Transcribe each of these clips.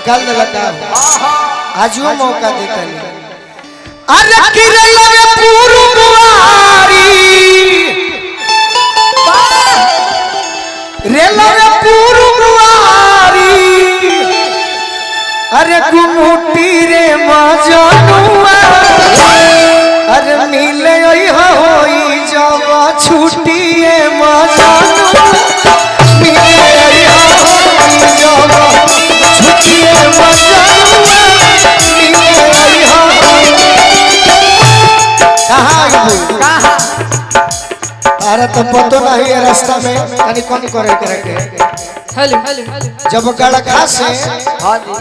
निकाल दे लगा आजो मौका देता नहीं। अरे किरला रे पूर्ववारी रेला रे पूर्ववारी अरे गुमुटी रे मजनुआ अरे मिले होई जब छुट्टिए मजनुआ मिले होई जब छुट्टिए मजनुआ कहाँ अरे तो पतो नहीं है रास्ता में यानी कौन करे करके हेलो जब गड़खा से हां जी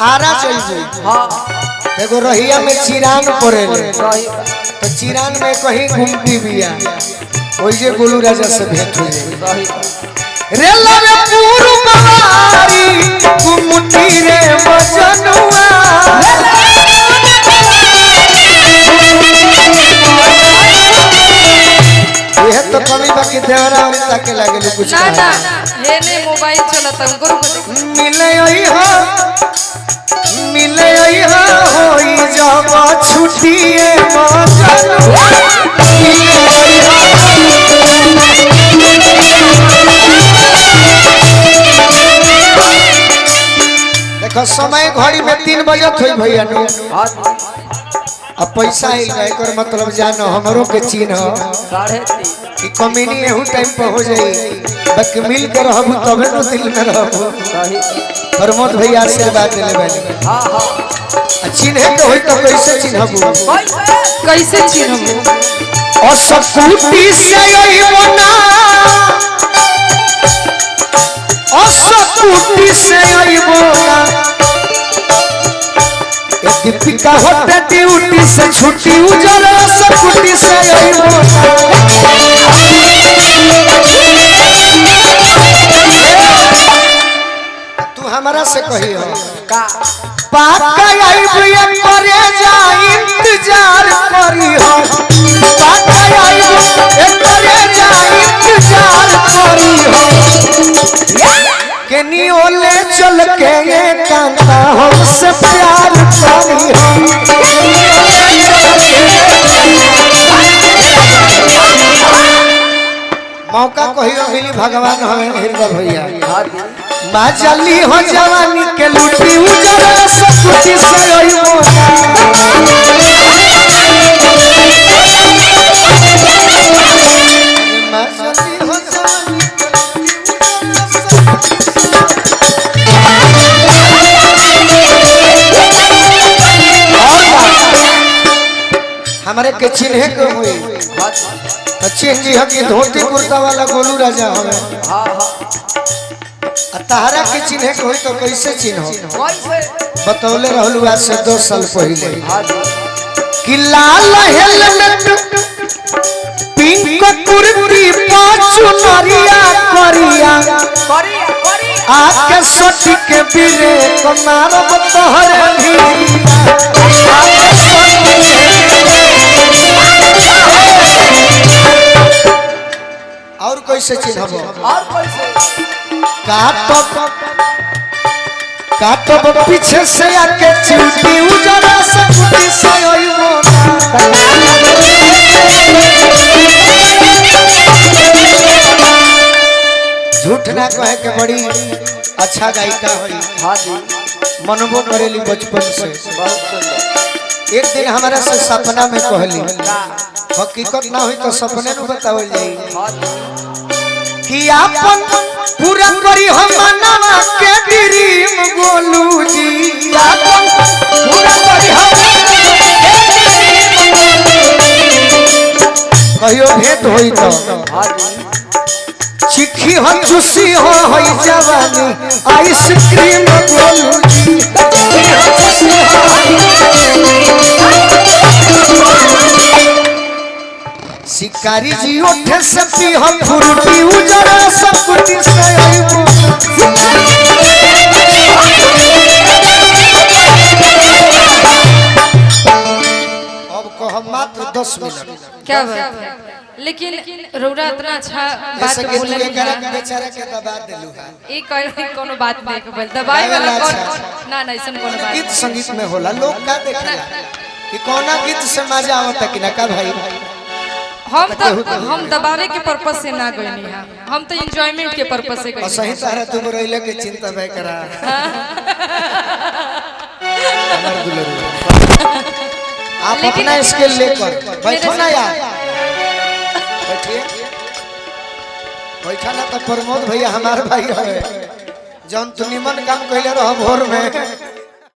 आरा चल जाई हां देखो रहिया में चिरान पड़े तो चिरान में कहीं घूमती बिया ओई जे गोलू राजा से भेंट हो जाए रेला रे पूर्ववारी घुमटी रे मजनुआ ये तो कमी बाकी देवरा और ताके लागेले कुछ ना ना ये नहीं मोबाइल चलाता हूं करो मिले हो होई जब छुट्टिए मजनुआ देखो समय घड़ी में 3 बजे होई भैया नु अब पैसा आई एकर मतलब जानो हमरो के चिन्ह 3:30 कि कमीनी एहू टाइम पर हो जाई बाकी मिल कर रहब तबे तो दिल में रहब सही प्रमोद भैया आशीर्वाद देले बानी हां हां चिन्ह के होई तो कैसे चिन्हबू कैसे चिन्हबू और सकुटी से आईबो ना और सकुटी से आईबो ना दीपिका होते ड्यूटी से छुट्टी उजला सकुटी से आईबो तू हमारा से कही हो का पाका आईबो ये करे जा इंतजार करी हो पाका आईबो ये करे जा इंतजार करी हो केनी ओले चल के ये कांता हमसे प्यार करी मौका कहियो मिली भगवान हमें हृदय भैया माँ जल्दी हो जवानी के लुटी उजरा सकुटी से आईबो माँ जल्दी हो जवानी हमारे के चिन्ह के हुए अच्छी जी हम धोती कुर्ता वाला गोलू राजा हमें हां हां तारा के चिन्ह के हुई तो कैसे चिन्ह कैसे बतौले रहलू आज से 2 साल पहले हां जी कि लाल हेलमेट पिंक कुर्ती पाछू नरिया करिया आके सटी के बिरे कमारब तोहरे भी और कैसे चिन्हबो और कैसे काटब पीछे से आके चिउटी उजरा सकुटी से आईबो झूठ ना कहे के बड़ी अच्छा गायिका होई हां जी मनबो करेली बचपन से बहुत सुंदर एक दिन हमारा से सपना में कहली हकीकत ना हुई तो सपने में बतावल जाई हां जी कि आपन पूरा करी हम मनावा के ड्रीम गोलू जी आपन पूरा करी हम कहियो भेंट होई तो हां जी चिखी हो चुसी हो होई जवानी आइसक्रीम गोलू जी शिकारी जी उठे से पी हो फुर्ती उजरा सकुटी से आईबो अब कह मात्र 10 मिनट क्या बात लेकिन रौरा इतना अच्छा बात ऐसे के बोले तू एकरा के बेचारा के दबा देलू है ई कोई कोनो बात नहीं के बोल दबाई वाला कौन ना ना ऐसा कोनो बात गीत संगीत में होला लोग का देखेला कि कौना गीत से मजा आवता कि ना का भाई हम दबावे के पर्पस से ना गइनी हां हम तो एंजॉयमेंट के पर्पस से और गइनी सही तरह तुम रहिले के चिंता भय करा हमर दुलरू आप अपना स्किल लेकर बैठो ना यार बैठिए बैठा ना तो प्रमोद भैया हमारे भाई है जौन तू निमन काम कइले रह भोर में